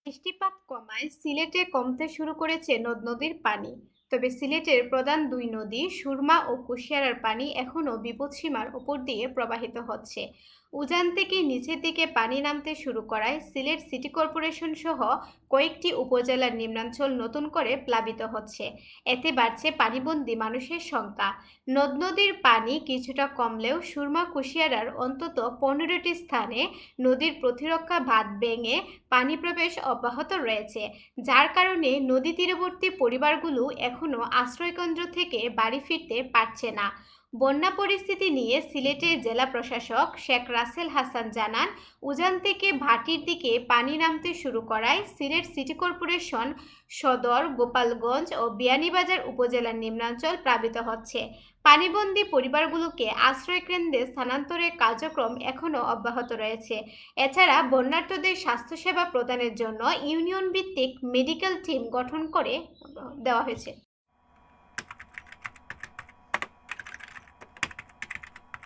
বৃষ্টিপাত কমায় সিলেটে কমতে শুরু করেছে নদ-নদীর পানি। তবে সিলেটের প্রধান দুই নদী সুরমা ও কুশিয়ারার পানি এখনও বিপদসীমার ওপর দিয়ে প্রবাহিত হচ্ছে। উজান থেকে নিচের দিকে পানি নামতে শুরু করায় সিলেট সিটি কর্পোরেশন সহ কয়েকটি উপজেলার নিম্নাঞ্চল নতুন করে প্লাবিত হচ্ছে। এতে বাড়ছে পানিবন্দী মানুষের সংখ্যা। নদ-নদীর পানি কিছুটা কমলেও সুরমা কুশিয়ারার অন্তত 15টি স্থানে নদীর প্রতিরক্ষা বাঁধ ভেঙে পানি প্রবেশ অব্যাহত রয়েছে, যার কারণে নদী তীরবর্তী পরিবারগুলো এখনও আশ্রয়কেন্দ্র থেকে বাড়ি ফিরতে পারছে না। বন্যা পরিস্থিতি নিয়ে সিলেটের জেলা প্রশাসক শেখ রাসেল হাসান জানান, উজান থেকে ভাটির দিকে পানি নামতে শুরু করায় সিলেট সিটি কর্পোরেশন সদর, গোপালগঞ্জ ও বিয়ানীবাজার উপজেলার নিম্নাঞ্চল প্লাবিত হচ্ছে। পানিবন্দী পরিবারগুলোকে আশ্রয়কেন্দ্রে স্থানান্তরের কার্যক্রম এখনও অব্যাহত রয়েছে। এছাড়া বন্যার্তদের স্বাস্থ্যসেবা প্রদানের জন্য ইউনিয়ন ভিত্তিক মেডিকেল টিম গঠন করে দেওয়া হয়েছে।